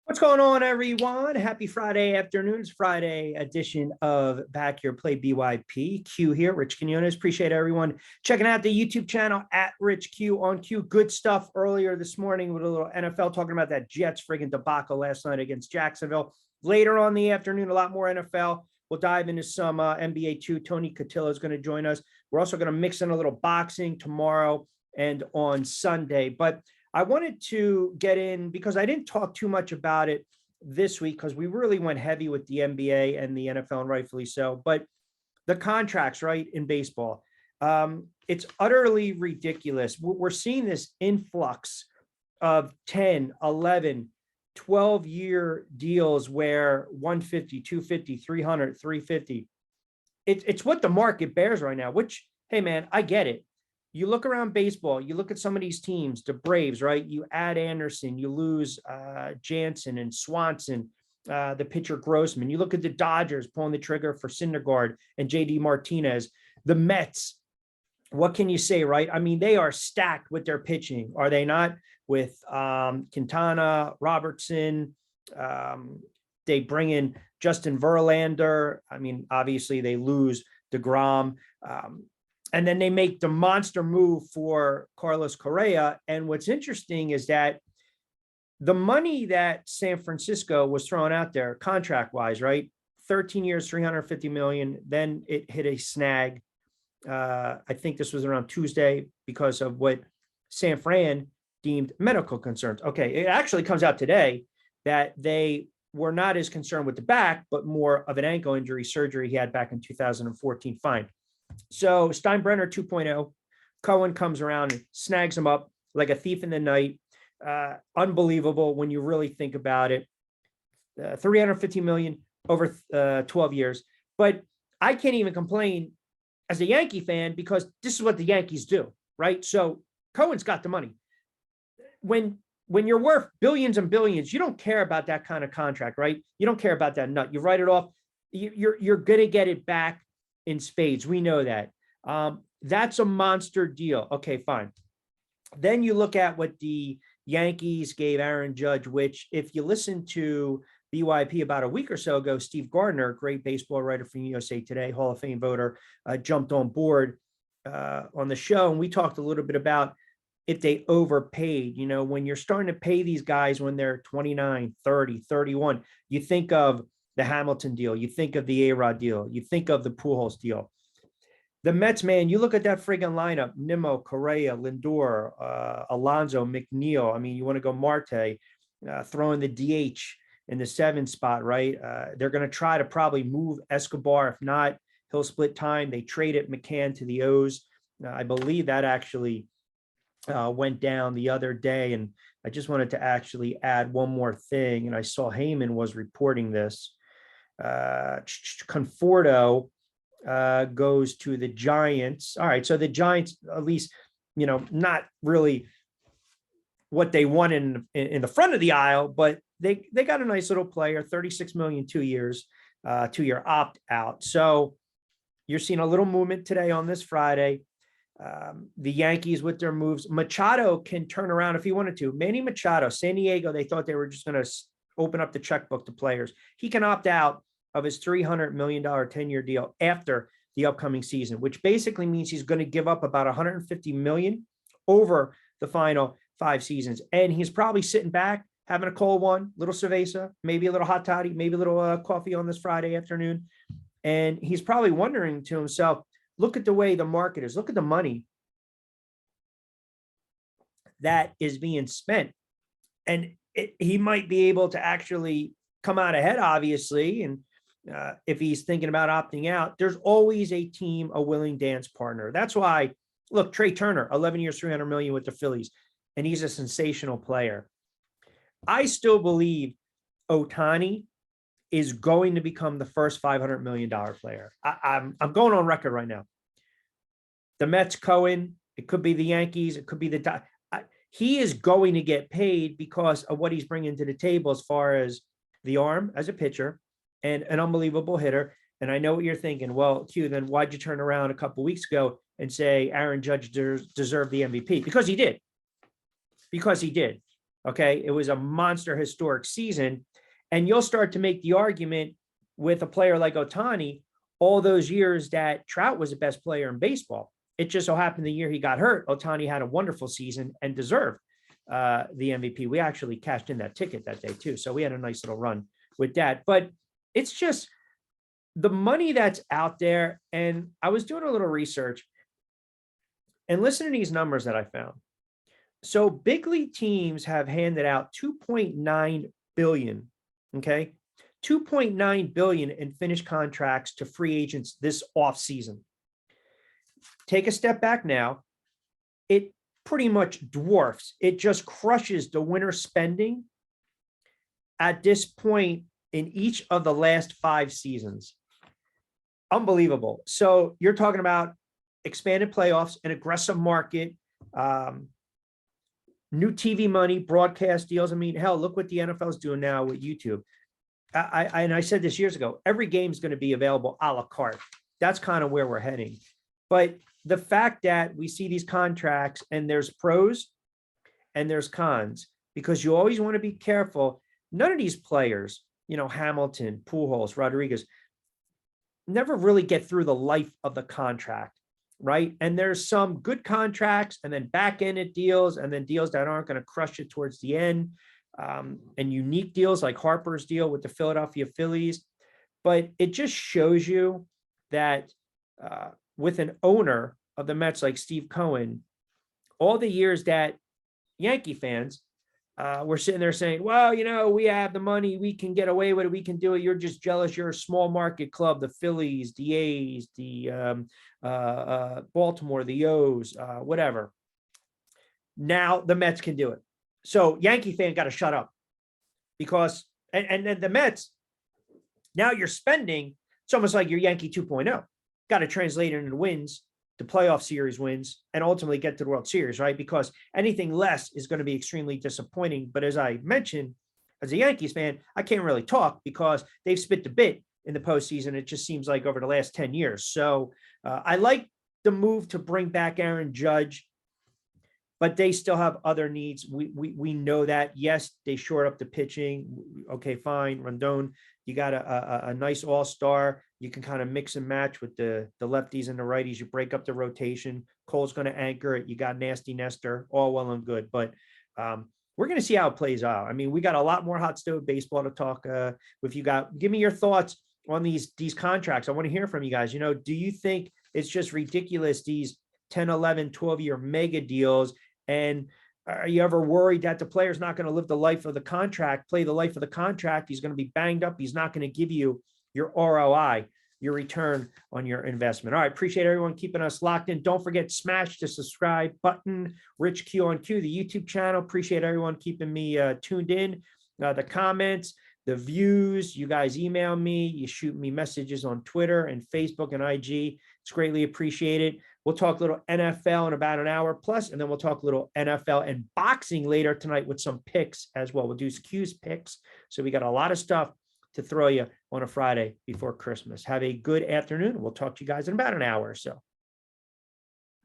What's going on, everyone? Happy Friday afternoon. It's Friday edition of Back Your Play BYP. Q here, Rich Quinones. Appreciate everyone checking out the YouTube channel at Rich Q on Q. Good stuff earlier this morning with a little NFL talking about that Jets friggin' debacle last night against Jacksonville. Later on in the afternoon, a lot more NFL. We'll dive into some NBA too. Tony Cotillo is going to join us. We're also going to mix in a little boxing tomorrow and on Sunday. But I wanted to get in because I didn't talk too much about it this week because we really went heavy with the NBA and the NFL, and rightfully so. But the contracts, right, in baseball, it's utterly ridiculous. We're seeing this influx of 10, 11, 12-year deals where 150, 250, 300, 350. It's what the market bears right now, which, hey, man, I get it. You look around baseball, you look at some of these teams, the Braves, right? You add Anderson, you lose Jansen and Swanson, the pitcher Grossman. You look at the Dodgers pulling the trigger for Syndergaard and JD Martinez. The Mets, what can you say, right? I mean, they are stacked with their pitching, are they not? With Quintana, Robertson, they bring in Justin Verlander. I mean, obviously they lose DeGrom. And then they make the monster move for Carlos Correa. And what's interesting is that the money that San Francisco was throwing out there contract wise, right? 13 years, 350 million. Then it hit a snag. I think this was around Tuesday because of what San Fran deemed medical concerns. Okay. It actually comes out today that they were not as concerned with the back, but more of an ankle injury surgery he had back in 2014. Fine. So Steinbrenner 2.0, Cohen comes around and snags him up like a thief in the night. Unbelievable when you really think about it. 350 million over 12 years. But I can't even complain as a Yankee fan because this is what the Yankees do, right? So Cohen's got the money. When you're worth billions and billions, you don't care about that kind of contract, right? You don't care about that nut. You write it off. You're going to get it back in spades. We know that. That's a monster deal. Okay, fine. Then you look at what the Yankees gave Aaron Judge, which if you listen to BYP about a week or so ago, Steve Gardner, great baseball writer from USA Today, Hall of Fame voter, jumped on board on the show. And we talked a little bit about if they overpaid, when you're starting to pay these guys when they're 29, 30, 31, you think of the Hamilton deal, you think of the A-Rod deal, you think of the Pujols deal. The Mets, man, you look at that friggin' lineup, Nimmo, Correa, Lindor, Alonso, McNeil. I mean, you want to go Marte, throwing the DH in the 7 spot, right? They're going to try to probably move Escobar. If not, he'll split time. They traded McCann to the O's. I believe that actually went down the other day. And I just wanted to actually add one more thing. And I saw Heyman was reporting this. Conforto goes to the Giants. All right, so the Giants, at least, not really what they want in the front of the aisle, but they got a nice little player, 36 million, 2 years, 2-year opt out. So you're seeing a little movement today on this Friday. The Yankees with their moves. Machado can turn around if he wanted to. Manny Machado, San Diego, they thought they were just going to open up the checkbook to players. He can opt out of his $300 million 10-year deal after the upcoming season, which basically means he's going to give up about $150 million over the final 5 seasons. And he's probably sitting back, having a cold one, little cerveza, maybe a little hot toddy, maybe a little coffee on this Friday afternoon. And he's probably wondering to himself, look at the way the market is. Look at the money that is being spent. And he might be able to actually come out ahead, obviously. And if he's thinking about opting out, there's always a team, a willing dance partner. That's why, look, Trey Turner, 11 years, 300 million with the Phillies, and he's a sensational player. I still believe Ohtani is going to become the first $500 million player. I'm going on record right now. The Mets, Cohen, it could be the Yankees, it could be the he is going to get paid because of what he's bringing to the table as far as the arm as a pitcher and an unbelievable hitter. And I know what you're thinking. Well, Q, then why'd you turn around a couple of weeks ago and say Aaron Judge deserved the MVP? Because he did. Okay. It was a monster historic season. And you'll start to make the argument with a player like Ohtani, all those years that Trout was the best player in baseball. It just so happened the year he got hurt, Ohtani had a wonderful season and deserved the MVP. We actually cashed in that ticket that day too. So we had a nice little run with that. But it's just the money that's out there. And I was doing a little research and listening to these numbers that I found. So big league teams have handed out 2.9 billion, okay? 2.9 billion in finished contracts to free agents this offseason. Take a step back now. It pretty much dwarfs, it just crushes the winter spending at this point in each of the last 5 seasons. Unbelievable. So you're talking about expanded playoffs, an aggressive market, new TV money, broadcast deals. I mean, hell, look what the NFL is doing now with YouTube. I said this years ago, every game is going to be available a la carte. That's kind of where we're heading. But the fact that we see these contracts and there's pros and there's cons, because you always want to be careful. None of these players, Hamilton, Pujols, Rodriguez, never really get through the life of the contract, right? And there's some good contracts and then back-ended deals and then deals that aren't going to crush it towards the end, and unique deals like Harper's deal with the Philadelphia Phillies. But it just shows you that with an owner of the Mets like Steve Cohen, all the years that Yankee fans were sitting there saying, well, we have the money, we can get away with it, we can do it. You're just jealous. You're a small market club, the Phillies, the A's, the Baltimore, the O's, whatever. Now the Mets can do it. So Yankee fan got to shut up because, and then the Mets, now you're spending, it's almost like your Yankee 2.0. Got to translate it into wins, the playoff series wins, and ultimately get to the World Series, right? Because anything less is going to be extremely disappointing. But as I mentioned, as a Yankees fan, I can't really talk because they've spit the bit in the postseason. It just seems like over the last 10 years. So I like the move to bring back Aaron Judge, but they still have other needs. We know that. Yes, they shored up the pitching. Okay, fine. Rondon, you got a nice all-star. You can kind of mix and match with the lefties and the righties. You break up the rotation. Cole's going to anchor it. You got Nasty Nestor, all well and good. But we're going to see how it plays out. I mean, we got a lot more hot stove baseball to talk with you guys. Give me your thoughts on these contracts. I want to hear from you guys. Do you think it's just ridiculous, these 10, 11, 12-year mega deals? And are you ever worried that the player's not going to live the life of the contract, play the life of the contract? He's going to be banged up. He's not going to give you your ROI, your return on your investment. All right. Appreciate everyone keeping us locked in. Don't forget, smash the subscribe button, Rich Q on Q, the YouTube channel. Appreciate everyone keeping me tuned in. The comments, the views, you guys email me, you shoot me messages on Twitter and Facebook and IG. It's greatly appreciated. We'll talk a little NFL in about an hour plus, and then we'll talk a little NFL and boxing later tonight with some picks as well. We'll do Q's picks. So we got a lot of stuff to throw you on a Friday before Christmas. Have a good afternoon. We'll talk to you guys in about an hour or so.